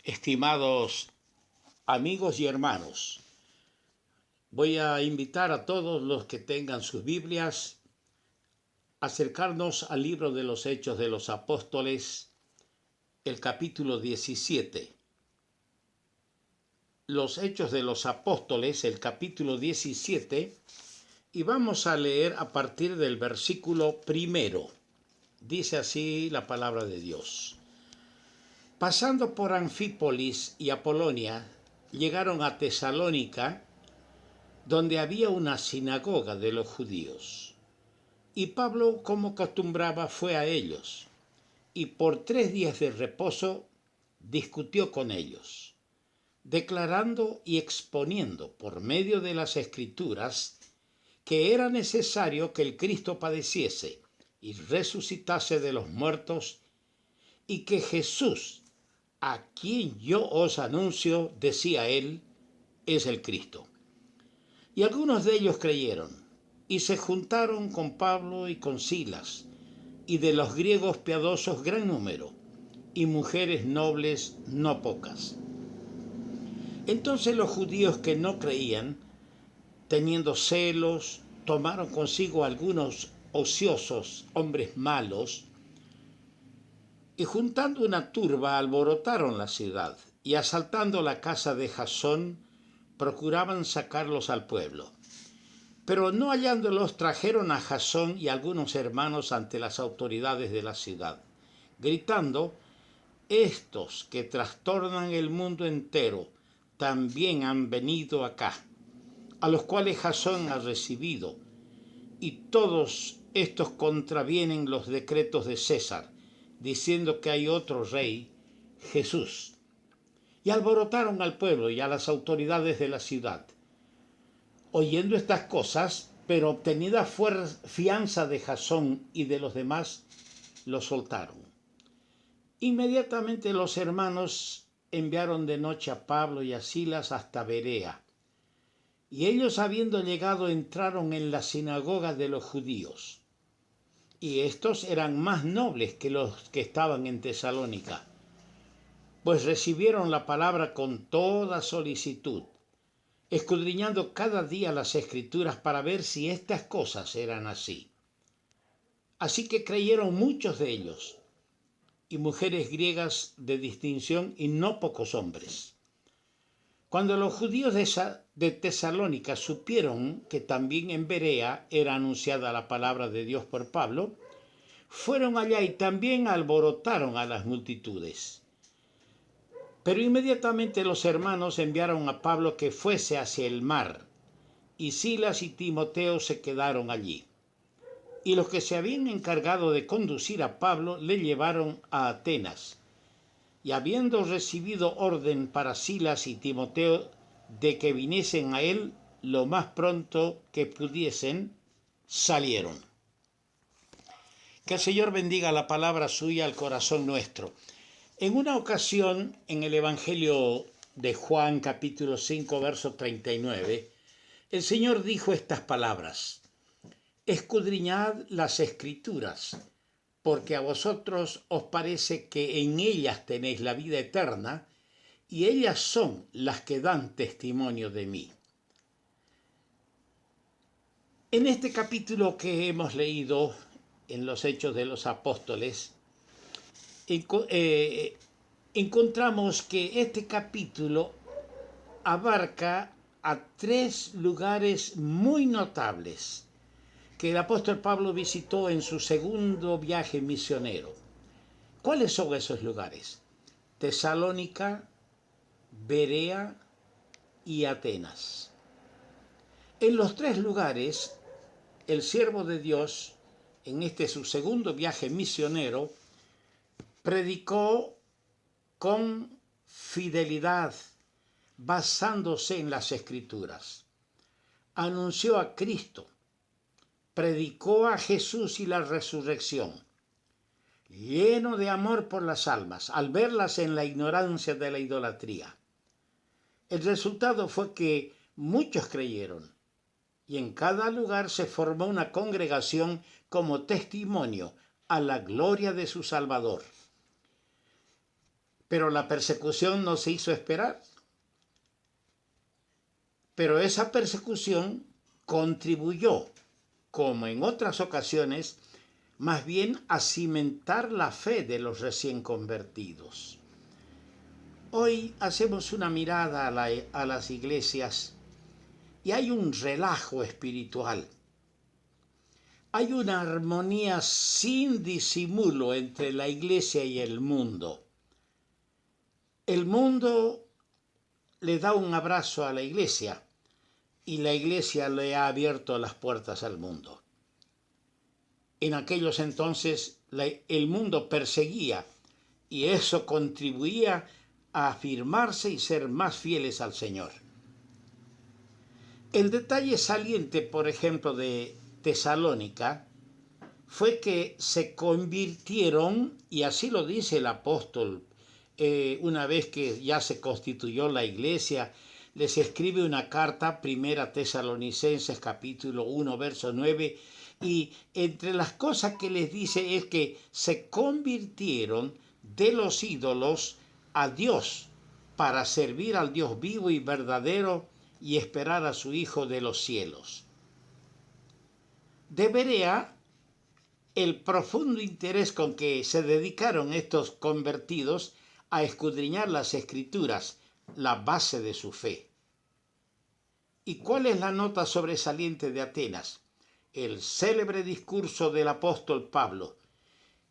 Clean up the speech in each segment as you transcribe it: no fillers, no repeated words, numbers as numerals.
Estimados amigos y hermanos, voy a invitar a todos los que tengan sus Biblias a acercarnos al libro de los Hechos de los Apóstoles, el capítulo 17. Los Hechos de los Apóstoles, el capítulo 17, y vamos a leer a partir del versículo 1. Dice así la palabra de Dios. Pasando por Anfípolis y Apolonia, llegaron a Tesalónica, donde había una sinagoga de los judíos. Y Pablo, como acostumbraba, fue a ellos, y por 3 días de reposo discutió con ellos, declarando y exponiendo por medio de las Escrituras que era necesario que el Cristo padeciese y resucitase de los muertos, y que Jesús, a quien yo os anuncio, decía él, es el Cristo. Y algunos de ellos creyeron, y se juntaron con Pablo y con Silas, y de los griegos piadosos gran número, y mujeres nobles no pocas. Entonces los judíos que no creían, teniendo celos, tomaron consigo algunos ociosos, hombres malos, y juntando una turba alborotaron la ciudad, y asaltando la casa de Jasón, procuraban sacarlos al pueblo. Pero no hallándolos, trajeron a Jasón y algunos hermanos ante las autoridades de la ciudad, gritando: estos que trastornan el mundo entero también han venido acá, a los cuales Jasón ha recibido, y todos estos contravienen los decretos de César, diciendo que hay otro rey, Jesús. Y alborotaron al pueblo y a las autoridades de la ciudad. Oyendo estas cosas, pero obtenida fianza de Jasón y de los demás, lo soltaron. Inmediatamente los hermanos enviaron de noche a Pablo y a Silas hasta Berea. Y ellos, habiendo llegado, entraron en la sinagoga de los judíos. Y estos eran más nobles que los que estaban en Tesalónica, pues recibieron la palabra con toda solicitud, escudriñando cada día las Escrituras para ver si estas cosas eran así. Así que creyeron muchos de ellos, y mujeres griegas de distinción, y no pocos hombres. Cuando los judíos de Tesalónica supieron que también en Berea era anunciada la palabra de Dios por Pablo, fueron allá y también alborotaron a las multitudes. Pero inmediatamente los hermanos enviaron a Pablo que fuese hacia el mar, y Silas y Timoteo se quedaron allí. Y los que se habían encargado de conducir a Pablo le llevaron a Atenas. Y habiendo recibido orden para Silas y Timoteo de que viniesen a él lo más pronto que pudiesen, salieron. Que el Señor bendiga la palabra suya al corazón nuestro. En una ocasión, en el Evangelio de Juan, capítulo 5, verso 39, el Señor dijo estas palabras: escudriñad las Escrituras, porque a vosotros os parece que en ellas tenéis la vida eterna, y ellas son las que dan testimonio de mí. En este capítulo que hemos leído en los Hechos de los Apóstoles, encontramos que este capítulo abarca a 3 lugares muy notables que el apóstol Pablo visitó en su segundo viaje misionero. ¿Cuáles son esos lugares? Tesalónica, Berea y Atenas. En los 3 lugares, el siervo de Dios, en este su segundo viaje misionero, predicó con fidelidad, basándose en las Escrituras. Anunció a Cristo, predicó a Jesús y la resurrección, lleno de amor por las almas, al verlas en la ignorancia de la idolatría. El resultado fue que muchos creyeron, y en cada lugar se formó una congregación como testimonio a la gloria de su Salvador. Pero la persecución no se hizo esperar. Pero esa persecución contribuyó, como en otras ocasiones, más bien a cimentar la fe de los recién convertidos. Hoy hacemos una mirada a las iglesias y hay un relajo espiritual. Hay una armonía sin disimulo entre la iglesia y el mundo. El mundo le da un abrazo a la iglesia y la iglesia le ha abierto las puertas al mundo. En aquellos entonces el mundo perseguía y eso contribuía a afirmarse y ser más fieles al Señor. El detalle saliente, por ejemplo, de Tesalónica fue que se convirtieron, y así lo dice el apóstol, una vez que ya se constituyó la iglesia, les escribe una carta, Primera Tesalonicenses capítulo 1, verso 9, y entre las cosas que les dice es que se convirtieron de los ídolos a Dios para servir al Dios vivo y verdadero y esperar a su Hijo de los cielos. De Berea, el profundo interés con que se dedicaron estos convertidos a escudriñar las Escrituras, la base de su fe. ¿Y cuál es la nota sobresaliente de Atenas? El célebre discurso del apóstol Pablo,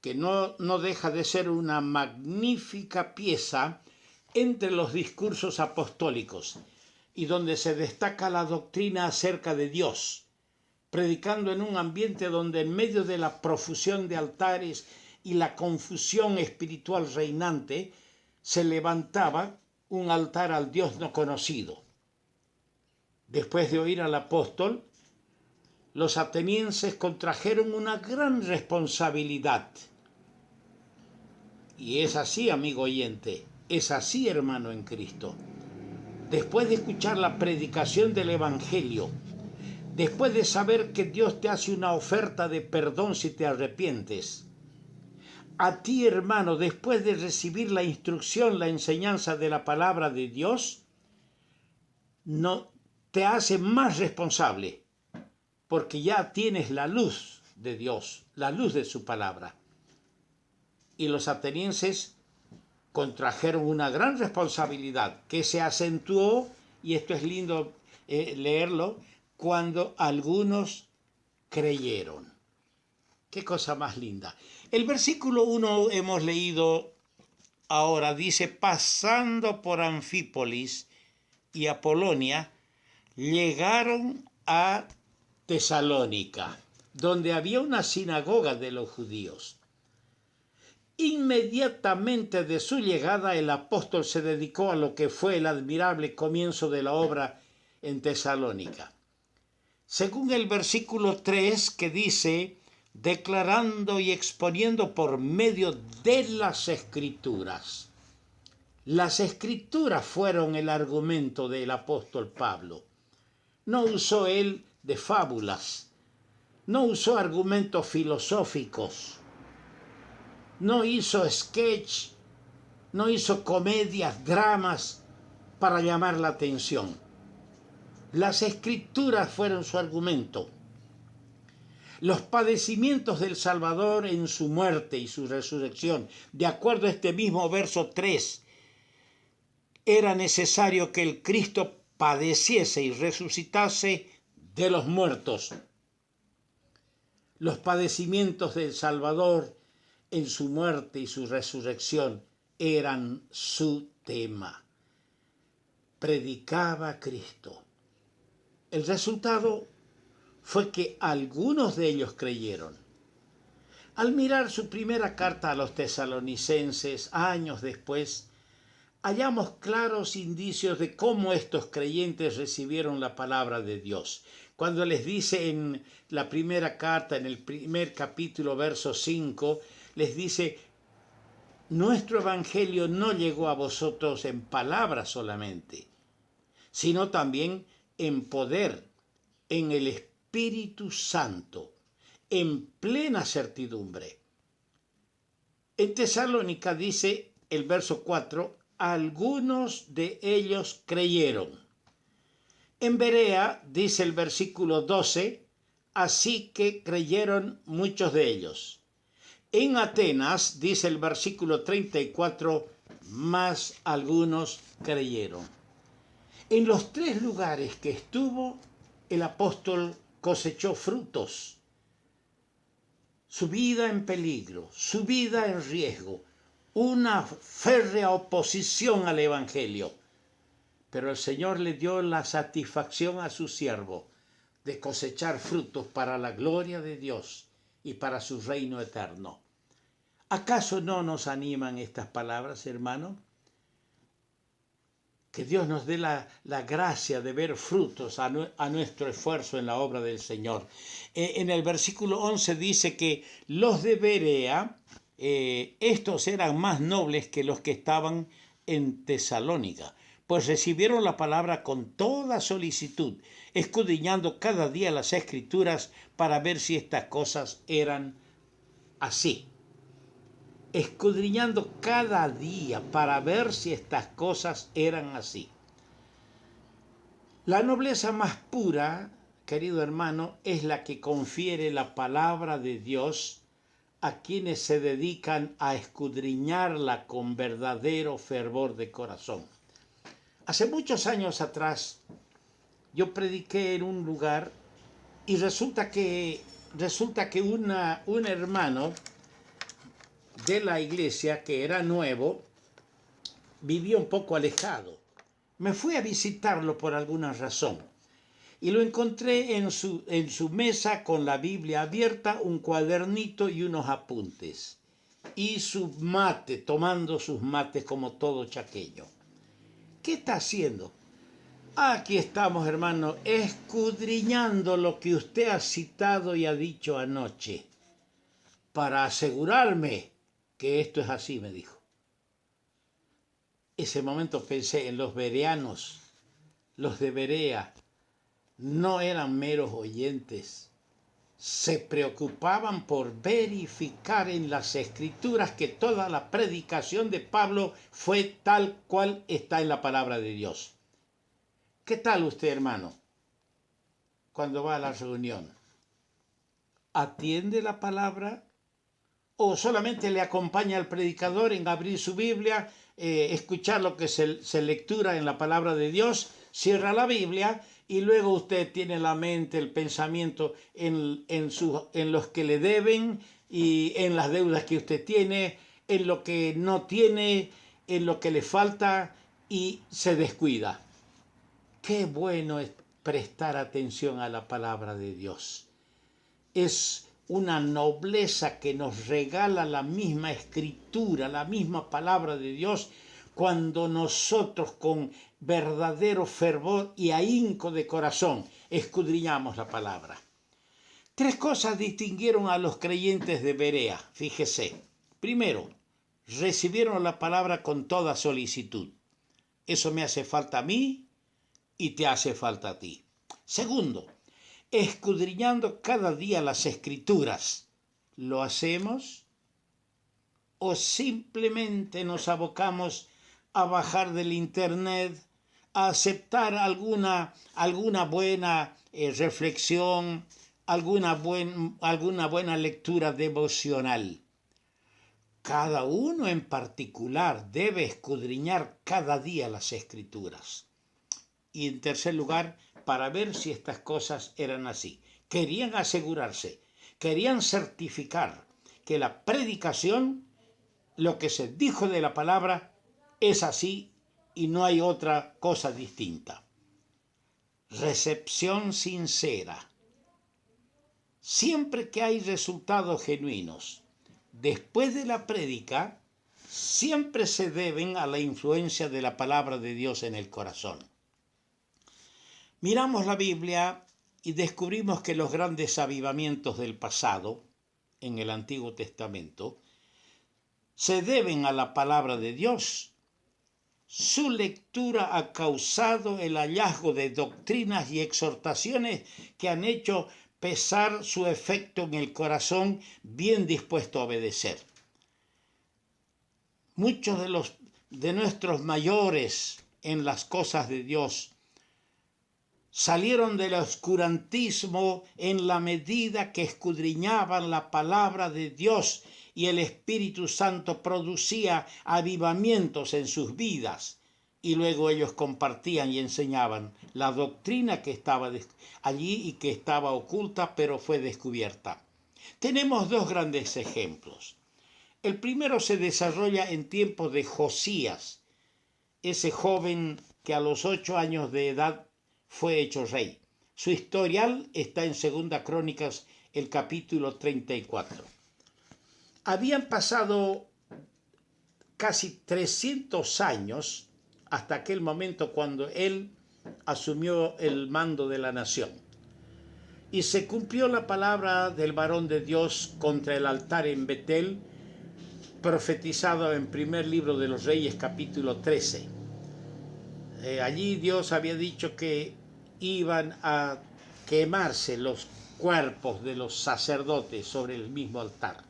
que no deja de ser una magnífica pieza entre los discursos apostólicos y donde se destaca la doctrina acerca de Dios, predicando en un ambiente donde en medio de la profusión de altares y la confusión espiritual reinante, se levantaba un altar al Dios no conocido. Después de oír al apóstol, los atenienses contrajeron una gran responsabilidad. Y es así, amigo oyente, es así, hermano en Cristo. Después de escuchar la predicación del Evangelio, después de saber que Dios te hace una oferta de perdón si te arrepientes, a ti, hermano, después de recibir la instrucción, la enseñanza de la palabra de Dios, no te hace más responsable, porque ya tienes la luz de Dios, la luz de su palabra. Y los atenienses contrajeron una gran responsabilidad que se acentuó, y esto es lindo leerlo, cuando algunos creyeron. Qué cosa más linda. El versículo 1 hemos leído ahora, dice, pasando por Anfípolis y Apolonia, llegaron a Tesalónica, donde había una sinagoga de los judíos. Inmediatamente de su llegada, el apóstol se dedicó a lo que fue el admirable comienzo de la obra en Tesalónica. Según el versículo 3, que dice, declarando y exponiendo por medio de las Escrituras. Las Escrituras fueron el argumento del apóstol Pablo. No usó él de fábulas, no usó argumentos filosóficos, no hizo sketch, no hizo comedias, dramas para llamar la atención. Las Escrituras fueron su argumento. Los padecimientos del Salvador en su muerte y su resurrección, de acuerdo a este mismo verso 3, era necesario que el Cristo padeciese y resucitase de los muertos. Los padecimientos del Salvador en su muerte y su resurrección eran su tema. Predicaba a Cristo. El resultado fue que algunos de ellos creyeron. Al mirar su primera carta a los tesalonicenses años después, hallamos claros indicios de cómo estos creyentes recibieron la palabra de Dios. Cuando les dice en la primera carta, en el primer capítulo, verso 5, les dice, nuestro evangelio no llegó a vosotros en palabras solamente, sino también en poder, en el Espíritu Santo, en plena certidumbre. En Tesalónica dice, el verso 4, algunos de ellos creyeron. En Berea dice el versículo 12, así que creyeron muchos de ellos. En Atenas dice el versículo 34, más algunos creyeron. En los tres lugares que estuvo, el apóstol cosechó frutos. Su vida en peligro, su vida en riesgo, una férrea oposición al evangelio. Pero el Señor le dio la satisfacción a su siervo de cosechar frutos para la gloria de Dios y para su reino eterno. ¿Acaso no nos animan estas palabras, hermano? Que Dios nos dé la gracia de ver frutos a nuestro esfuerzo en la obra del Señor. En el versículo 11 dice que los de Berea, estos eran más nobles que los que estaban en Tesalónica, pues recibieron la palabra con toda solicitud, escudriñando cada día las Escrituras para ver si estas cosas eran así. Escudriñando cada día para ver si estas cosas eran así. La nobleza más pura, querido hermano, es la que confiere la palabra de Dios a quienes se dedican a escudriñarla con verdadero fervor de corazón. Hace muchos años atrás, yo prediqué en un lugar y resulta que un hermano de la iglesia, que era nuevo, vivía un poco alejado. Me fui a visitarlo por alguna razón y lo encontré en su mesa con la Biblia abierta, un cuadernito y unos apuntes, y su mate, tomando sus mates como todo chaqueño. ¿Qué está haciendo? Aquí estamos, hermano, escudriñando lo que usted ha citado y ha dicho anoche, para asegurarme que esto es así, me dijo. Ese momento pensé en los bereanos, los de Berea, no eran meros oyentes, se preocupaban por verificar en las Escrituras que toda la predicación de Pablo fue tal cual está en la palabra de Dios. ¿Qué tal usted, hermano, cuando va a la reunión? ¿Atiende la palabra? ¿O solamente le acompaña al predicador en abrir su Biblia, escuchar lo que se lectura en la palabra de Dios, cierra la Biblia y luego usted tiene la mente, el pensamiento en los que le deben y en las deudas que usted tiene, en lo que no tiene, en lo que le falta y se descuida? Qué bueno es prestar atención a la palabra de Dios. Es una nobleza que nos regala la misma Escritura, la misma palabra de Dios, cuando nosotros con verdadero fervor y ahínco de corazón escudriñamos la palabra. Tres cosas distinguieron a los creyentes de Berea, fíjese. Primero, recibieron la palabra con toda solicitud. Eso me hace falta a mí y te hace falta a ti. Segundo, escudriñando cada día las Escrituras. ¿Lo hacemos? ¿O simplemente nos abocamos a bajar del internet, a aceptar alguna buena reflexión, alguna buena lectura devocional? Cada uno en particular debe escudriñar cada día las Escrituras. Y en tercer lugar, para ver si estas cosas eran así. Querían asegurarse, querían certificar que la predicación, lo que se dijo de la palabra, es así y no hay otra cosa distinta. Recepción sincera. Siempre que hay resultados genuinos después de la prédica, siempre se deben a la influencia de la palabra de Dios en el corazón. Miramos la Biblia y descubrimos que los grandes avivamientos del pasado, en el Antiguo Testamento, se deben a la palabra de Dios. Su lectura ha causado el hallazgo de doctrinas y exhortaciones que han hecho pesar su efecto en el corazón bien dispuesto a obedecer. Muchos de nuestros mayores en las cosas de Dios salieron del oscurantismo en la medida que escudriñaban la palabra de Dios y el Espíritu Santo producía avivamientos en sus vidas. Y luego ellos compartían y enseñaban la doctrina que estaba allí y que estaba oculta, pero fue descubierta. Tenemos dos grandes ejemplos. El primero se desarrolla en tiempos de Josías, ese joven que a los 8 años de edad fue hecho rey. Su historial está en 2 Crónicas, el capítulo 34. Habían pasado casi 300 años hasta aquel momento cuando él asumió el mando de la nación. Y se cumplió la palabra del varón de Dios contra el altar en Betel, profetizado en primer libro de los Reyes, capítulo 13. Allí Dios había dicho que iban a quemarse los cuerpos de los sacerdotes sobre el mismo altar.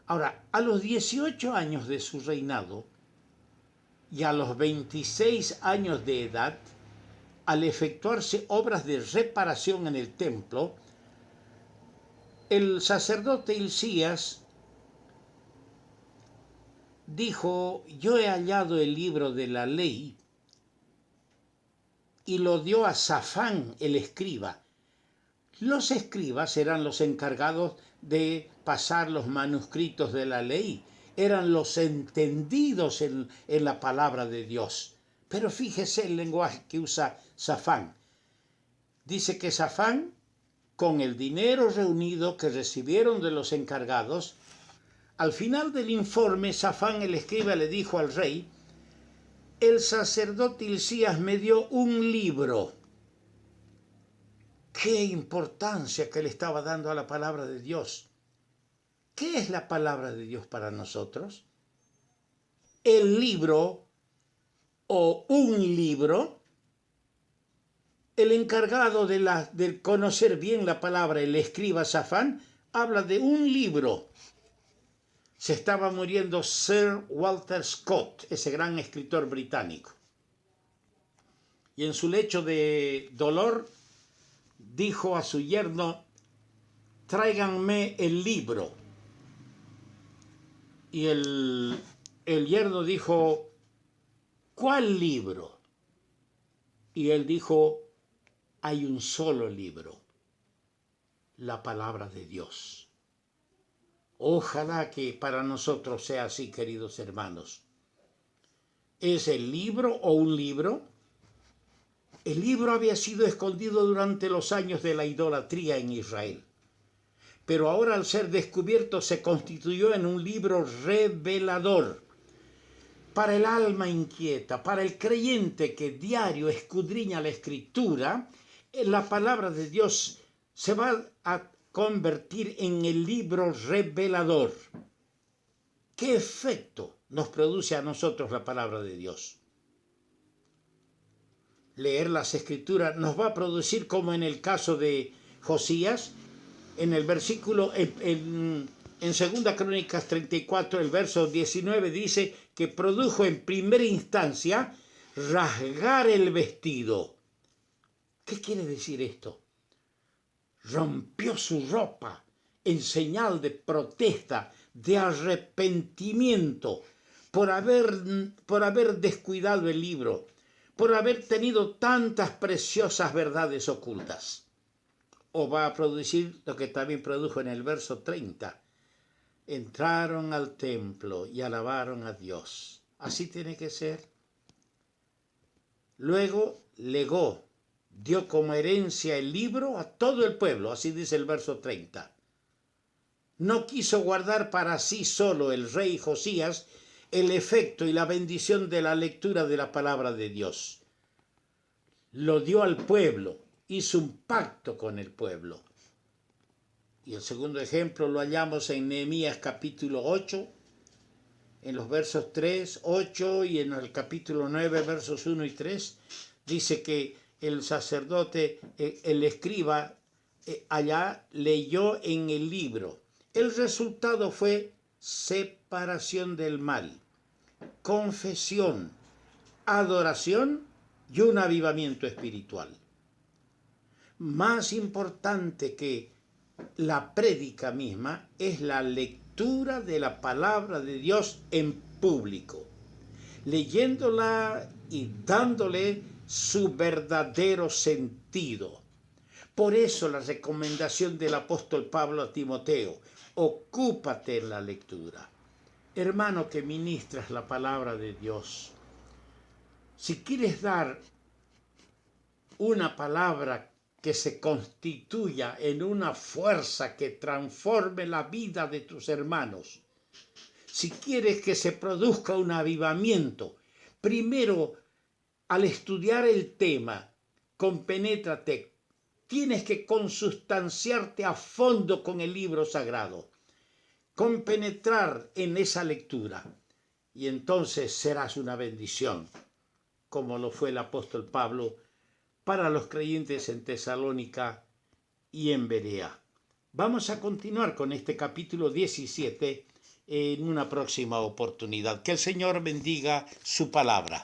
Ahora, a los 18 años de su reinado y a los 26 años de edad, al efectuarse obras de reparación en el templo, el sacerdote Hilcías dijo: yo he hallado el libro de la ley, y lo dio a Safán, el escriba. Los escribas eran los encargados de pasar los manuscritos de la ley, eran los entendidos en la palabra de Dios. Pero fíjese el lenguaje que usa Safán. Dice que Safán, con el dinero reunido que recibieron de los encargados, al final del informe, Safán el escriba le dijo al rey: el sacerdote Hilcías me dio un libro. Qué importancia que le estaba dando a la palabra de Dios. ¿Qué es la palabra de Dios para nosotros? El libro o un libro. El encargado de conocer bien la palabra, el escriba Safán, habla de un libro. Se estaba muriendo Sir Walter Scott, ese gran escritor británico. Y en su lecho de dolor dijo a su yerno: tráiganme el libro. Y el yerno dijo: ¿cuál libro? Y él dijo: hay un solo libro, la palabra de Dios. Ojalá que para nosotros sea así, queridos hermanos. ¿Es el libro o un libro? El libro había sido escondido durante los años de la idolatría en Israel, pero ahora, al ser descubierto, se constituyó en un libro revelador para el alma inquieta, para el creyente que diario escudriña la Escritura. La palabra de Dios se va a convertir en el libro revelador. ¿Qué efecto nos produce a nosotros la palabra de Dios? Leer las Escrituras nos va a producir, como en el caso de Josías, en el versículo, en 2 Crónicas 34, el verso 19 dice que produjo en primera instancia rasgar el vestido. ¿Qué quiere decir esto? Rompió su ropa en señal de protesta, de arrepentimiento por haber descuidado el libro, por haber tenido tantas preciosas verdades ocultas. O va a producir lo que también produjo en el verso 30. Entraron al templo y alabaron a Dios. Así tiene que ser. Luego dio como herencia el libro a todo el pueblo, así dice el verso 30. No quiso guardar para sí solo el rey Josías el efecto y la bendición de la lectura de la palabra de Dios. Lo dio al pueblo, hizo un pacto con el pueblo. Y el segundo ejemplo lo hallamos en Nehemías capítulo 8, en los versos 3, 8 y en el capítulo 9, versos 1 y 3, dice que el sacerdote, el escriba, allá leyó en el libro. El resultado fue separación del mal. confesión, adoración y un avivamiento espiritual. Más importante que la prédica misma es la lectura de la palabra de Dios en público, leyéndola y dándole su verdadero sentido. Por eso la recomendación del apóstol Pablo a Timoteo: ocúpate en la lectura. Hermano que ministras la palabra de Dios, si quieres dar una palabra que se constituya en una fuerza que transforme la vida de tus hermanos, si quieres que se produzca un avivamiento, primero, al estudiar el tema, compenétrate, tienes que consustanciarte a fondo con el libro sagrado, compenetrar en esa lectura, y entonces serás una bendición, como lo fue el apóstol Pablo para los creyentes en Tesalónica y en Berea. Vamos a continuar con este capítulo 17 en una próxima oportunidad. Que el Señor bendiga su palabra.